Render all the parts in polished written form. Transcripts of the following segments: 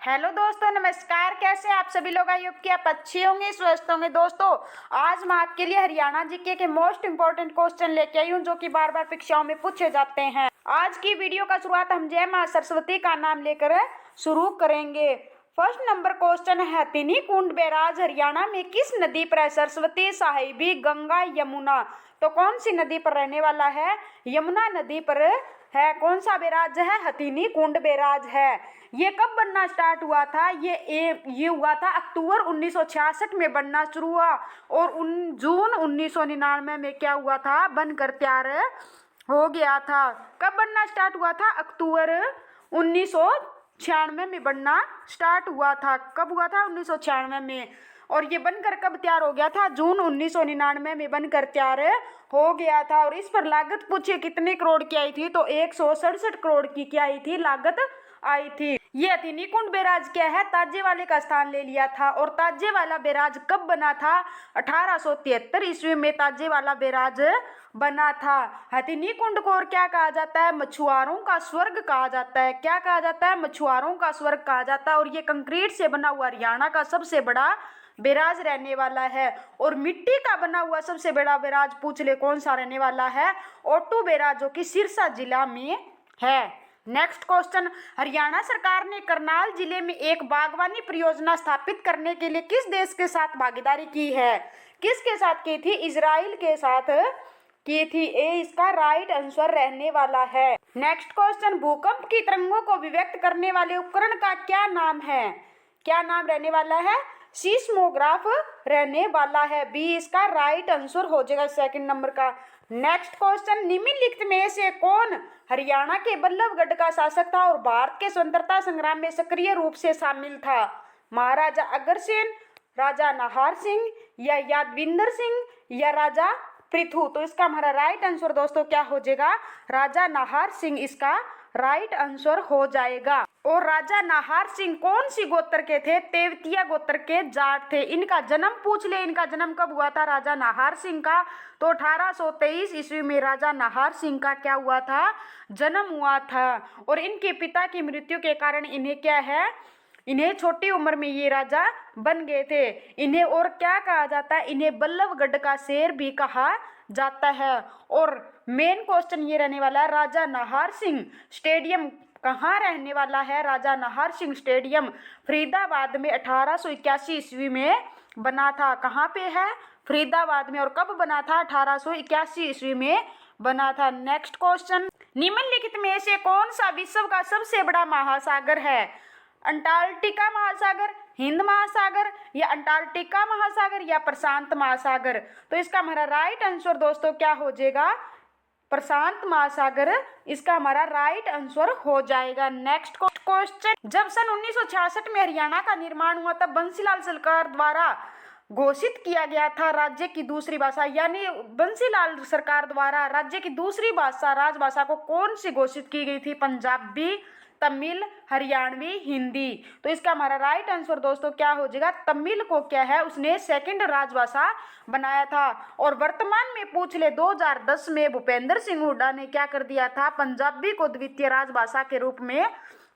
Hello दोस्तों, नमस्कार। कैसे आप सभी लोग? आई होप कि आप अच्छे होंगे, स्वस्थ होंगे। दोस्तों, आज मैं आपके लिए हरियाणा जीके के मोस्ट इंपोर्टेंट क्वेश्चन लेके आई हूँ, जो कि बार बार परीक्षाओं में पूछे जाते हैं। आज की वीडियो का शुरुआत हम जय मां सरस्वती का नाम लेकर शुरू करेंगे। फर्स्ट नंबर क्वेश्चन है, हथिनी कुंड बैराज हरियाणा में किस नदी पर है? सरस्वती, साहिबी, गंगा, यमुना। तो कौन सी नदी पर रहने वाला है? यमुना नदी पर है। कौन सा बैराज है? हथिनी कुंड बैराज है। ये कब बनना स्टार्ट हुआ था? ये हुआ था अक्टूबर 1966 में बनना शुरू हुआ, और जून 1999 में क्या हुआ था? बनकर तैयार हो गया था। कब बनना स्टार्ट हुआ था? अक्टूबर 1996 में बनना स्टार्ट हुआ था। कब हुआ था? 1996 में। और ये बनकर कब तैयार हो गया था? जून 1999 में बनकर तैयार हो गया था। और इस पर लागत पूछिए कितने करोड़ की आई थी? तो 167 करोड़ की क्या आई थी? लागत आई थी। ये हथिनी कुंड बैराज क्या है? ताजेवाले का स्थान ले लिया था। और ताजेवाला बैराज कब बना था? 1873 ईस्वी में ताजेवाला बैराज बना था। हथिनी कुंड को और क्या कहा जाता है? मछुआरों का स्वर्ग कहा जाता है। क्या कहा जाता है? मछुआरों का स्वर्ग कहा जाता है। और ये कंक्रीट से बना हुआ हरियाणा का सबसे बड़ा बैराज रहने वाला है। और मिट्टी का बना हुआ सबसे बड़ा बैराज पूछ ले कौन सा रहने वाला है? ओटू बैराज, जो कि सिरसा जिला में है। नेक्स्ट क्वेश्चन, हरियाणा सरकार ने करनाल जिले में एक बागवानी परियोजना स्थापित करने के लिए किस देश के साथ भागीदारी की है? किसके साथ की थी? इजराइल के साथ की थी। ए इसका राइट आंसर रहने वाला है। नेक्स्ट क्वेश्चन, भूकंप की तरंगों को अभिव्यक्त करने वाले उपकरण का क्या नाम है? क्या नाम रहने वाला है? सीस्मोग्राफ रहने वाला है। बी इसका राइट आंसर हो जाएगा सेकंड नंबर का। नेक्स्ट क्वेश्चन, निम्नलिखित में से कौन हरियाणा के बल्लभगढ़ का शासक था और भारत के स्वतंत्रता संग्राम में सक्रिय रूप से शामिल था? महाराजा अग्रसेन, राजा नाहर सिंह, या यादविंदर सिंह, या राजा पृथु। तो इसका हमारा राइट आंसर दोस्तों क्या हो जाएगा? राजा नाहर सिंह इसका राइट आंसर हो जाएगा। और राजा नाहर सिंह कौन सी गोत्र के थे? तेवतिया गोत्र के जाट थे। इनका जन्म पूछ ले, इनका जन्म कब हुआ था राजा नाहर सिंह का? तो 1823 ईस्वी में राजा नाहर सिंह का क्या हुआ था? जन्म हुआ था। और इनके पिता की मृत्यु के कारण इन्हें क्या है? इन्हें छोटी उम्र में ये राजा बन गए थे। इन्हें और क्या कहा जाता है? इन्हें बल्लभगढ़ का शेर भी कहा जाता है। और मेन क्वेश्चन ये रहने वाला है, राजा नाहर सिंह स्टेडियम कहाँ रहने वाला है? राजा नाहर सिंह स्टेडियम फरीदाबाद में 1881 ईस्वी में बना था। कहाँ पे है? फरीदाबाद में। और कब बना था? 1881 ईस्वी में बना था। नेक्स्ट क्वेश्चन, निम्नलिखित में से कौन सा विश्व का सबसे बड़ा महासागर है? अंटार्कटिका महासागर, हिंद महासागर, या अंटार्कटिका महासागर, या प्रशांत महासागर। तो इसका हमारा राइट आंसर दोस्तों क्या हो जाएगा? प्रशांत महासागर इसका हमारा राइट आंसर हो जाएगा। नेक्स्ट क्वेश्चन, जब सन 1966 में हरियाणा का निर्माण हुआ तब बंसीलाल सरकार द्वारा घोषित किया गया था राज्य की दूसरी भाषा, यानी बंसीलाल सरकार द्वारा राज्य की दूसरी भाषा राजभाषा को कौन सी घोषित की गई थी? पंजाबी, तमिल, हरियाणवी, हिंदी। तो इसका हमारा राइट आंसर दोस्तों क्या हो जाएगा? तमिल को क्या है? उसने सेकंड राजभाषा बनाया था। और वर्तमान में पूछ ले 2010 में भूपेंद्र सिंह हुड्डा ने क्या कर दिया था? पंजाबी को द्वितीय राजभाषा के रूप में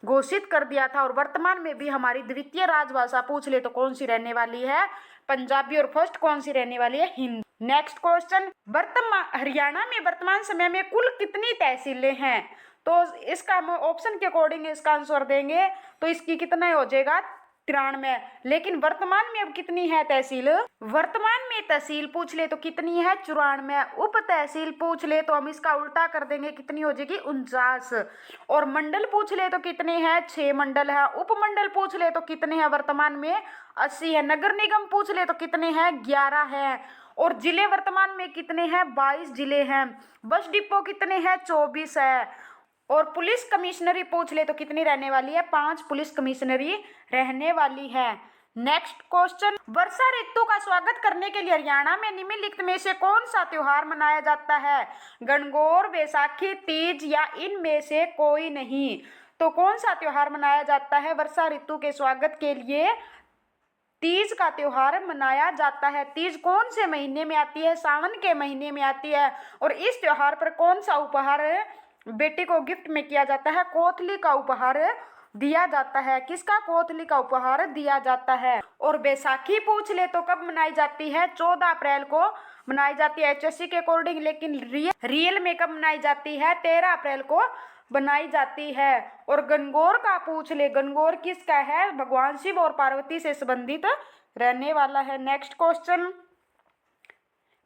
घोषित कर दिया था। और वर्तमान में भी हमारी द्वितीय राजभाषा पूछ ले तो कौन सी रहने वाली है? पंजाबी। और फर्स्ट कौन सी रहने वाली है? हिंदी। नेक्स्ट क्वेश्चन, हरियाणा में वर्तमान समय में कुल कितनी तहसीलें हैं? तो इसका हम ऑप्शन के अकॉर्डिंग इसका आंसर देंगे तो इसकी कितना हो जाएगा? 93। लेकिन वर्तमान में अब कितनी है तहसील? वर्तमान में तहसील पूछ ले तो कितनी है? 94। उप तहसील पूछ ले तो हम इसका उल्टा कर देंगे, कितनी हो जाएगी? 49। और मंडल पूछ ले तो कितने हैं? 6 मंडल है। उपमंडल पूछ ले तो कितने हैं? वर्तमान में 80 है। नगर निगम पूछ ले तो कितने हैं? 11 है। और जिले वर्तमान में कितने हैं? 22 जिले हैं। बस डिपो कितने हैं? 24 है। और पुलिस कमिश्नरी पूछ ले तो कितनी रहने वाली है? 5 पुलिस कमिश्नरी रहने वाली है। नेक्स्ट क्वेश्चन, वर्षा ऋतु का स्वागत करने के लिए हरियाणा में निम्नलिखित में से कौन सा त्योहार मनाया जाता है? गणगौर, बैसाखी, तीज, या इनमें से कोई नहीं। तो कौन सा त्योहार मनाया जाता है वर्षा ऋतु के स्वागत के लिए? तीज का त्योहार मनाया जाता है। तीज कौन से महीने में आती है? सावन के महीने में आती है। और इस त्योहार पर कौन सा उपहार बेटी को गिफ्ट में किया जाता है? कोथली का उपहार दिया जाता है? किसका कोतली का उपहार दिया जाता है? और बैसाखी पूछ ले तो कब मनाई जाती है? 14 अप्रैल को मनाई जाती है एचएससी के अकॉर्डिंग, लेकिन रियल में कब मनाई जाती है? 13 अप्रैल को बनाई जाती है। और गणगौर का पूछ ले, गणगौर किसका है? भगवान शिव और पार्वती से संबंधित रहने वाला है। नेक्स्ट क्वेश्चन,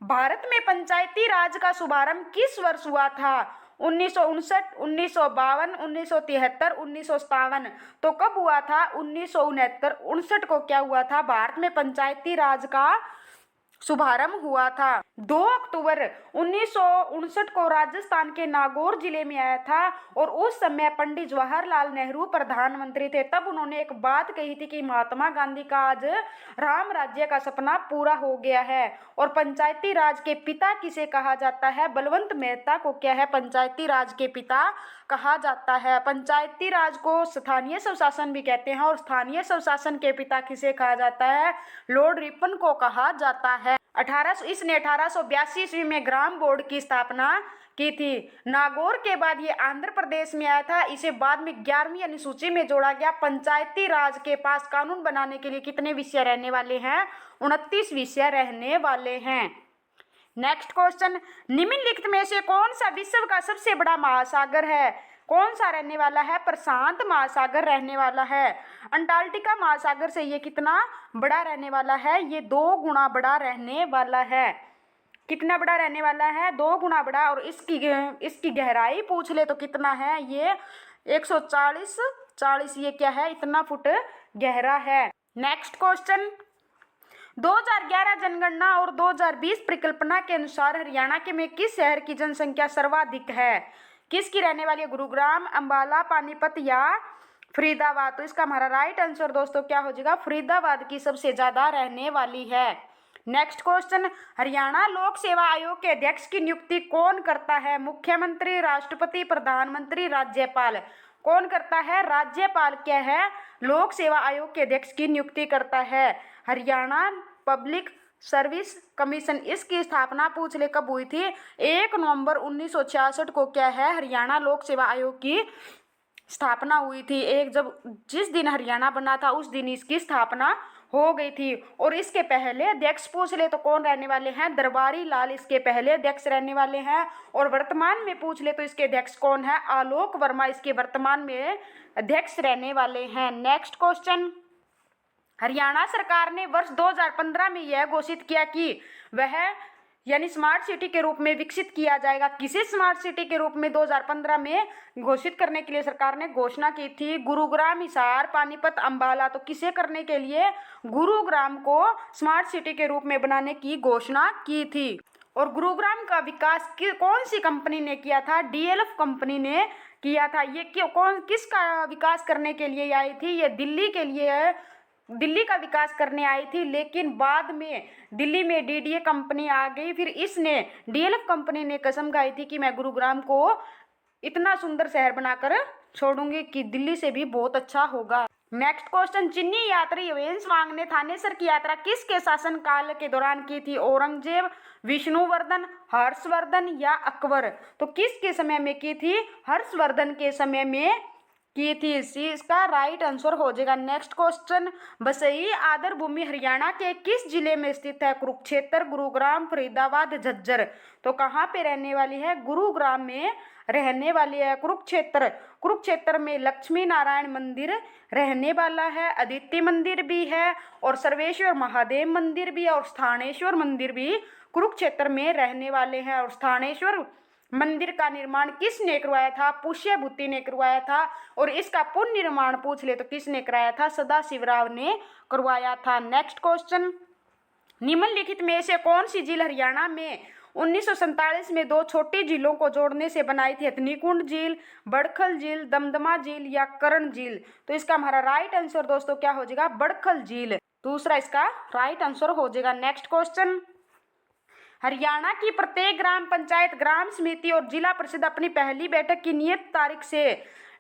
भारत में पंचायती राज का शुभारंभ किस वर्ष हुआ था? 1959, 1952, 1973, 1957। तो कब हुआ था? 1969। 59 को क्या हुआ था? भारत में पंचायती राज का शुभारंभ हुआ था। 2 अक्टूबर 1959 को राजस्थान के नागौर जिले में आया था और उस समय पंडित जवाहरलाल नेहरू प्रधानमंत्री थे। तब उन्होंने एक बात कही थी कि महात्मा गांधी का आज राम राज्य का सपना पूरा हो गया है। और पंचायती राज के पिता किसे कहा जाता है? बलवंत मेहता को क्या है? पंचायती राज के पिता कहा जाता है। पंचायती राज को स्थानीय स्वशासन भी कहते हैं और स्थानीय स्वशासन के पिता किसे कहा जाता है? लॉर्ड रिपन को कहा जाता है। इसने 1882 ईस्वी में ग्राम बोर्ड की स्थापना की थी। नागौर के बाद ये आंध्र प्रदेश में आया था। इसे बाद में 11वीं अनुसूची में जोड़ा गया। पंचायती राज के पास कानून बनाने के लिए कितने विषय रहने वाले हैं? 29 विषय रहने वाले हैं। नेक्स्ट क्वेश्चन, निम्नलिखित में से कौन सा विश्व का सबसे बड़ा महासागर है? कौन सा रहने वाला है? प्रशांत महासागर रहने वाला है। अंटार्कटिका महासागर से ये कितना बड़ा रहने वाला है? ये 2 गुना बड़ा रहने वाला है। कितना बड़ा रहने वाला है? 2 गुना बड़ा। और इसकी गहराई पूछ ले तो कितना है? ये 140 ये क्या है? इतना फुट गहरा है। नेक्स्ट क्वेश्चन, 2011 जनगणना और 2020 परिकल्पना के अनुसार हरियाणा के में किस शहर की जनसंख्या सर्वाधिक है? किसकी रहने वाली है? गुरुग्राम, अंबाला, पानीपत या फरीदाबाद? तो इसका हमारा राइट आंसर दोस्तों क्या हो जाएगा? फरीदाबाद की सबसे ज्यादा रहने वाली है। नेक्स्ट क्वेश्चन, हरियाणा लोक सेवा आयोग के अध्यक्ष की नियुक्ति कौन करता है? मुख्यमंत्री, राष्ट्रपति, प्रधानमंत्री, राज्यपाल? कौन करता है? राज्यपाल क्या है? लोक सेवा आयोग के अध्यक्ष की नियुक्ति करता है। हरियाणा पब्लिक सर्विस कमीशन, इसकी स्थापना पूछ ले कब हुई थी? 1 नवंबर 1966 को क्या है? हरियाणा लोक सेवा आयोग की स्थापना हुई थी। जिस दिन हरियाणा बना था उस दिन इसकी स्थापना हो गई थी। और इसके पहले अध्यक्ष पूछ ले तो कौन रहने वाले हैं? दरबारी लाल इसके पहले अध्यक्ष रहने वाले हैं। और वर्तमान में पूछ ले तो इसके अध्यक्ष कौन है? आलोक वर्मा इसके वर्तमान में अध्यक्ष रहने वाले हैं। नेक्स्ट क्वेश्चन, हरियाणा सरकार ने वर्ष 2015 में यह घोषित किया कि वह यानी स्मार्ट सिटी के रूप में विकसित किया जाएगा। किसे स्मार्ट सिटी के रूप में 2015 में घोषित करने के लिए सरकार ने घोषणा की थी? गुरुग्राम, हिसार, पानीपत, अंबाला। तो किसे करने के लिए? गुरुग्राम को स्मार्ट सिटी के रूप में बनाने की घोषणा की थी। और गुरुग्राम का विकास कौन सी कंपनी ने किया था? डीएलएफ कंपनी ने किया था। ये किसका विकास करने के लिए आई थी? ये दिल्ली का विकास करने आई थी, लेकिन बाद में दिल्ली में डीडीए कंपनी आ गई। फिर इसने डीएलएफ कंपनी ने कसम खाई थी कि मैं गुरुग्राम को इतना सुंदर शहर बनाकर छोड़ूंगी कि दिल्ली से भी बहुत अच्छा होगा। नेक्स्ट क्वेश्चन, चीनी यात्री ह्वेन-त्सांग ने थानेसर की यात्रा किसके शासन काल के दौरान की थी? औरंगजेब, विष्णुवर्धन, हर्षवर्धन या अकबर? तो किसके समय में की थी? हर्षवर्धन के समय में की थी। सी इसका राइट आंसर हो जाएगा। नेक्स्ट क्वेश्चन, बसई आदर भूमि हरियाणा के किस जिले में स्थित है? कुरुक्षेत्र, गुरुग्राम, फरीदाबाद, झज्जर? तो कहाँ पे रहने वाली है? गुरुग्राम में रहने वाली है। कुरुक्षेत्र में लक्ष्मी नारायण मंदिर रहने वाला है, अदिति मंदिर भी है और सर्वेश्वर महादेव मंदिर भी है और स्थानेश्वर मंदिर भी कुरुक्षेत्र में रहने वाले हैं। और स्थानेश्वर मंदिर का निर्माण किसने करवाया था? पुष्यभूति ने करवाया था। और इसका पुनर्निर्माण पूछ ले तो किसने कराया था? सदाशिवराव ने करवाया था। नेक्स्ट क्वेश्चन, निम्नलिखित में से कौन सी झील हरियाणा में 1947 में 2 छोटी झीलों को जोड़ने से बनाई थी? हथनीकुंड झील, बड़खल झील, दमदमा झील या कर्ण झील? तो इसका हमारा राइट आंसर दोस्तों क्या हो जाएगा? बड़खल झील। दूसरा इसका राइट आंसर हो जाएगा। नेक्स्ट क्वेश्चन, हरियाणा की प्रत्येक ग्राम पंचायत, ग्राम समिति और जिला परिषद अपनी पहली बैठक की नियत तारीख से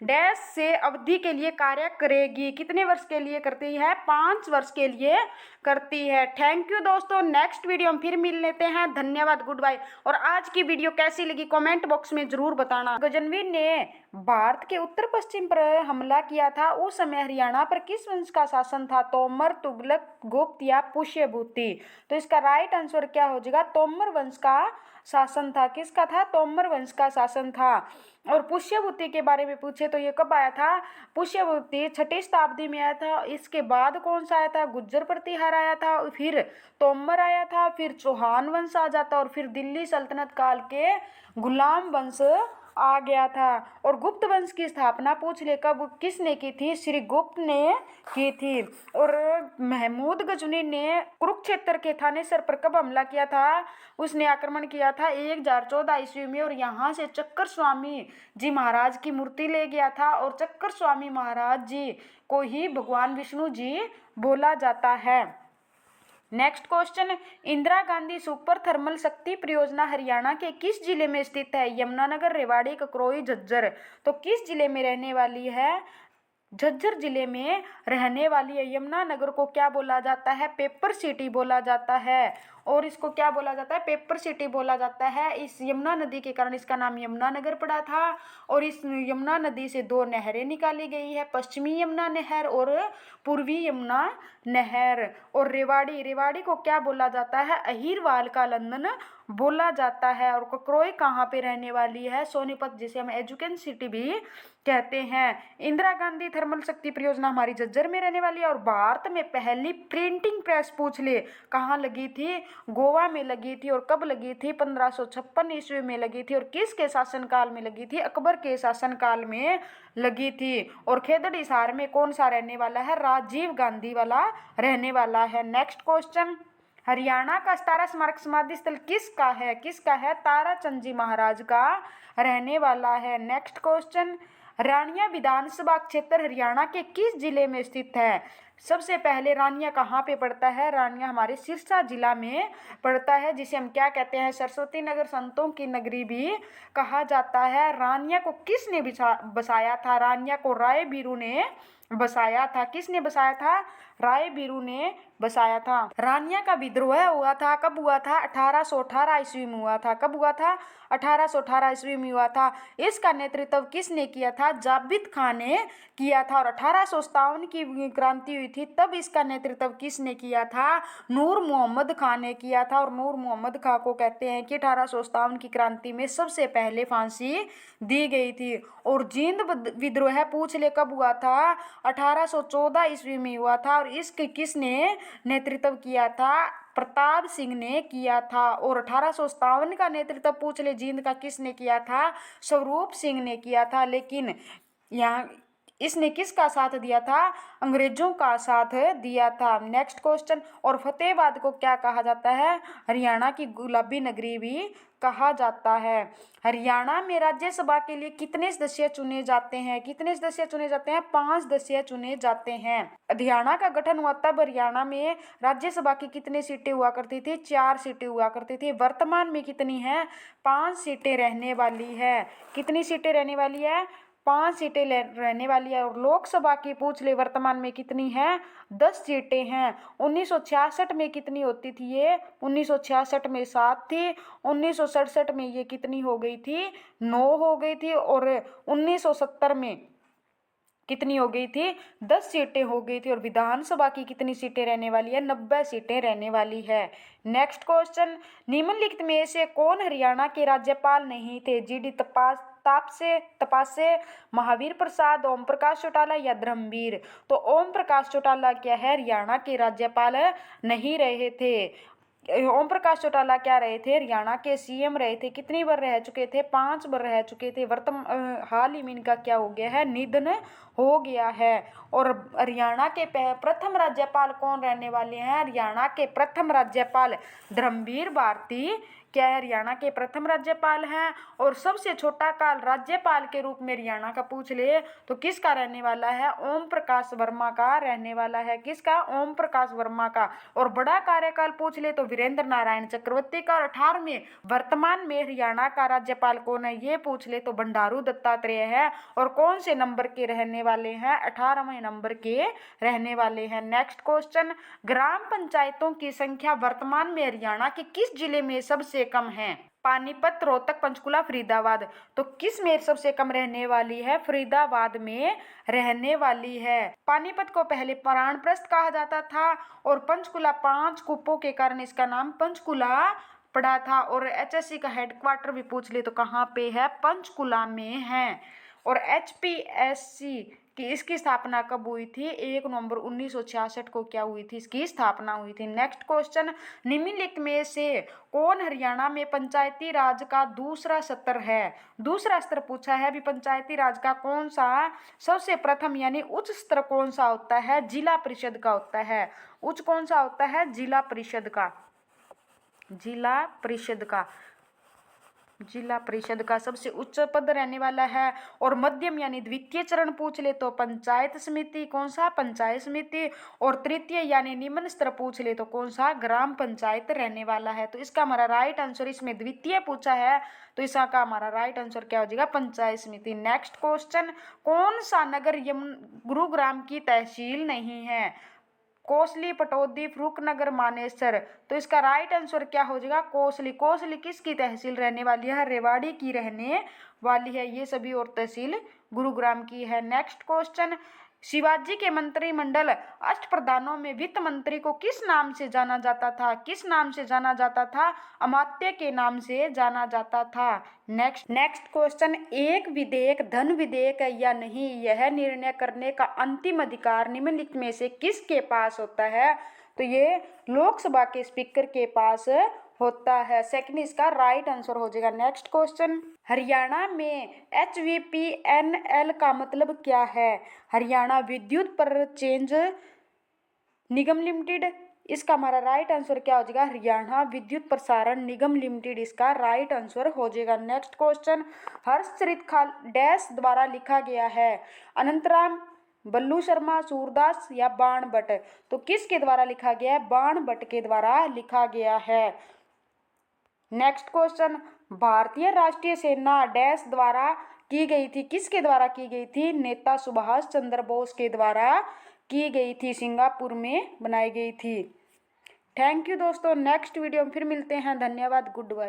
डैश से अवधि के लिए कार्य करेगी। कितने वर्ष के लिए करती है? 5 वर्ष के लिए करती है। थैंक यू दोस्तों, नेक्स्ट वीडियो हम फिर मिल लेते हैं। धन्यवाद, गुड बाय। और आज की वीडियो कैसी लगी कमेंट बॉक्स में जरूर बताना। गजनवी ने भारत के उत्तर पश्चिम पर हमला किया था, उस समय हरियाणा पर किस वंश का शासन था? तोमर, तुगलक, गुप्त या पुष्यभूति? तो इसका राइट आंसर क्या हो जाएगा? तोमर वंश का शासन था। किसका था? तोमर वंश का शासन था। और पुष्यभूति के बारे में पूछे तो ये कब आया था? पुष्यभूति 6ठी शताब्दी में आया था। इसके बाद कौन सा आया था? गुज्जर प्रतिहार आया था, फिर तोमर आया था, फिर चौहान वंश आ जाता और फिर दिल्ली सल्तनत काल के गुलाम वंश आ गया था। और गुप्त वंश की स्थापना पूछ ले कब किसने की थी? श्री गुप्त ने की थी। और महमूद गजनी ने कुरुक्षेत्र के थानेसर पर कब हमला किया था? उसने आक्रमण किया था 1014 ईस्वी में और यहाँ से चक्कर स्वामी जी महाराज की मूर्ति ले गया था। और चक्कर स्वामी महाराज जी को ही भगवान विष्णु जी बोला जाता है। Next question, Indira Gandhi super thermal शक्ति परियोजना हरियाणा के किस जिले में स्थित है? यमुनानगर, रेवाड़ी, ककरोई, झज्जर? तो किस जिले में रहने वाली है? झज्जर जिले में रहने वाली है। यमुनानगर को क्या बोला जाता है? पेपर सिटी बोला जाता है। और इसको क्या बोला जाता है? पेपर सिटी बोला जाता है। इस यमुना नदी के कारण इसका नाम यमुनानगर पड़ा था। और इस यमुना नदी से 2 नहरें निकाली गई है, पश्चिमी यमुना नहर और पूर्वी यमुना नहर। और रेवाड़ी को क्या बोला जाता है? अहीरवाल का लंदन बोला जाता है। और ककरोई कहाँ पे रहने वाली है? सोनीपत, जिसे हम एजुकेशन सिटी भी कहते हैं। इंदिरा गांधी थर्मल शक्ति परियोजना हमारी झज्जर में रहने वाली है। और भारत में पहली प्रिंटिंग प्रेस पूछ ले कहाँ लगी थी? गोवा में लगी थी। और कब लगी थी? 1556 ईस्वी में लगी थी। और किसके शासनकाल में लगी थी? अकबर के शासनकाल में लगी थी। और खेदड़ हिसार में कौन सा रहने वाला है? राजीव गांधी वाला रहने वाला है। नेक्स्ट क्वेश्चन, हरियाणा का 17 स्मारक समाधि स्थल किसका है? किसका है? ताराचंद जी महाराज का रहने वाला है। नेक्स्ट क्वेश्चन, रानिया विधानसभा क्षेत्र हरियाणा के किस जिले में स्थित है? सबसे पहले रानिया कहाँ पे पड़ता है? रानिया हमारे सिरसा जिला में पड़ता है, जिसे हम क्या कहते हैं? सरस्वती नगर, संतों की नगरी भी कहा जाता है। रानिया को किसने बसाया था? रानिया को राय बीरू ने बसाया था। किसने बसाया था? राय बीरू ने बसाया था। रानिया का विद्रोह हुआ था, कब हुआ था? 1818 ईस्वी में हुआ था। कब हुआ था? 1818 ईस्वी में हुआ था। इसका नेतृत्व किसने किया था? जाबित खान ने किया था। और 1857 की क्रांति हुई थी, तब इसका नेतृत्व किसने किया था? नूर मोहम्मद खान ने किया था। और नूर मोहम्मद खान को कहते हैं कि 1857 की क्रांति में सबसे पहले फांसी दी गई थी। और जींद विद्रोह पूछ ले कब हुआ था? 1814 ईस्वी में हुआ था। और इसके किसने नेतृत्व किया था? प्रताप सिंह ने किया था। और 1857 का नेतृत्व पूछ ले जींद का किसने किया था? स्वरूप सिंह ने किया था। लेकिन यहाँ इसने किसका साथ दिया था? अंग्रेजों का साथ दिया था। नेक्स्ट क्वेश्चन, और फतेहाबाद को क्या कहा जाता है? हरियाणा की गुलाबी नगरी भी कहा जाता है। हरियाणा में राज्यसभा के लिए कितने सदस्य चुने जाते हैं? कितने सदस्य चुने जाते हैं? 5 सदस्य चुने जाते हैं। हरियाणा का गठन हुआ तब हरियाणा में राज्यसभा की कितनी सीटें हुआ करती थी? 4 सीटें हुआ करती थी। वर्तमान में कितनी है? 5 सीटें रहने वाली है। कितनी सीटें रहने वाली है? 5 सीटें रहने वाली है। और लोकसभा की पूछ ले वर्तमान में कितनी है? 10 सीटें हैं। 1966 में कितनी होती थी ये? 1966 में 7 थी। 1967 में ये कितनी हो गई थी? 9 हो गई थी। और 1970 में कितनी हो गई थी? 10 सीटें हो गई थी। और विधानसभा की कितनी सीटें रहने वाली है? 90 सीटें रहने वाली है। नेक्स्ट क्वेश्चन, निम्नलिखित में से कौन हरियाणा के राज्यपाल नहीं थे? जीडी तपासे, महावीर प्रसाद, ओम प्रकाश चौटाला या धर्मवीर? तो ओम प्रकाश चौटाला क्या है? हरियाणा के राज्यपाल नहीं रहे थे। ओम प्रकाश चौटाला क्या रहे थे? हरियाणा के सीएम रहे थे। कितनी बार रह चुके थे? 5 बार रह चुके थे। हाल ही में इनका क्या हो गया है? निधन हो गया है। और हरियाणा के प्रथम राज्यपाल कौन रहने वाले हैं? हरियाणा के प्रथम राज्यपाल धर्मवीर भारती क्या हरियाणा के प्रथम राज्यपाल हैं। और सबसे छोटा काल राज्यपाल के रूप में हरियाणा का पूछ ले तो किसका रहने वाला है, ओम प्रकाश वर्मा का रहने वाला है। किसका, ओम प्रकाश वर्मा का। और बड़ा कार्यकाल पूछ ले तो वीरेंद्र नारायण चक्रवर्ती का। 18वें वर्तमान में हरियाणा का राज्यपाल कौन है ये पूछ ले तो बंडारू दत्तात्रेय है। और कौन से नंबर के रहने वाले हैं, 18वें नंबर के रहने वाले हैं। नेक्स्ट क्वेश्चन, ग्राम पंचायतों की संख्या वर्तमान में हरियाणा के किस जिले में सबसे कम है। पानीपत, रोहतक, पंचकुला, फरीदाबाद। तो किस में सबसे कम रहने वाली है, फरीदाबाद में रहने वाली है। पानीपत को पहले प्राणप्रस्थ कहा जाता था और पंचकुला 5 कूपों के कारण इसका नाम पंचकुला पड़ा था। और एचएससी का हेडक्वार्टर भी पूछ ले तो कहाँ पे है, पंचकुला में है। और एचपीएससी कि इसकी स्थापना कब हुई थी, 1 नवंबर 1966 को क्या हुई थी, इसकी स्थापना हुई थी। नेक्स्ट क्वेश्चन, निम्नलिखित में से कौन हरियाणा में पंचायती राज का दूसरा स्तर है। दूसरा स्तर पूछा है अभी पंचायती राज का कौन सा सबसे प्रथम यानी उच्च स्तर कौन सा होता है, जिला परिषद का होता है। उच्च कौन सा होता है, जिला परिषद का। जिला परिषद का, जिला परिषद का सबसे उच्च पद रहने वाला है। और मध्यम यानी द्वितीय चरण पूछ ले तो पंचायत समिति, कौन सा, पंचायत समिति। और तृतीय यानी निम्न स्तर पूछ ले तो कौन सा, ग्राम पंचायत रहने वाला है। तो इसका हमारा राइट आंसर, इसमें द्वितीय पूछा है तो इसका हमारा राइट आंसर क्या हो जाएगा, पंचायत समिति। नेक्स्ट क्वेश्चन, कौन सा नगर गुरुग्राम की तहसील नहीं है। कोसली, पटौदी, फरूखनगर, मानेसर। तो इसका राइट आंसर क्या हो जाएगा, कोसली। कोसली किसकी तहसील रहने वाली है, रेवाड़ी की रहने वाली है। ये सभी और तहसील गुरुग्राम की है। नेक्स्ट क्वेश्चन, शिवाजी के मंत्रिमंडल अष्टप्रधानों में वित्त मंत्री को किस नाम से जाना जाता था। किस नाम से जाना जाता था, अमात्य के नाम से जाना जाता था। नेक्स्ट क्वेश्चन, एक विधेयक धन विधेयक है या नहीं, यह निर्णय करने का अंतिम अधिकार निम्नलिखित में से किसके पास होता है। तो ये लोकसभा के स्पीकर के पास होता है। सेकंड इसका राइट आंसर हो जाएगा। नेक्स्ट क्वेश्चन, हरियाणा में HVPNL का मतलब क्या है। हरियाणा विद्युत परचेंज निगम लिमिटेड। इसका हमारा राइट आंसर क्या हो जाएगा, हरियाणा विद्युत प्रसारण निगम लिमिटेड इसका राइट आंसर हो जाएगा। नेक्स्ट क्वेश्चन, हर्षचरित खाल डैश द्वारा लिखा गया है। अनंतराम, बल्लू शर्मा, सूरदास या बाण भट्ट। तो किसके द्वारा लिखा गया है, बाण भट्ट के द्वारा लिखा गया है। नेक्स्ट क्वेश्चन, भारतीय राष्ट्रीय सेना डैश द्वारा की गई थी। किसके द्वारा की गई थी, नेता सुभाष चंद्र बोस के द्वारा की गई थी, सिंगापुर में बनाई गई थी। थैंक यू दोस्तों, नेक्स्ट वीडियो में फिर मिलते हैं। धन्यवाद, गुड बाय।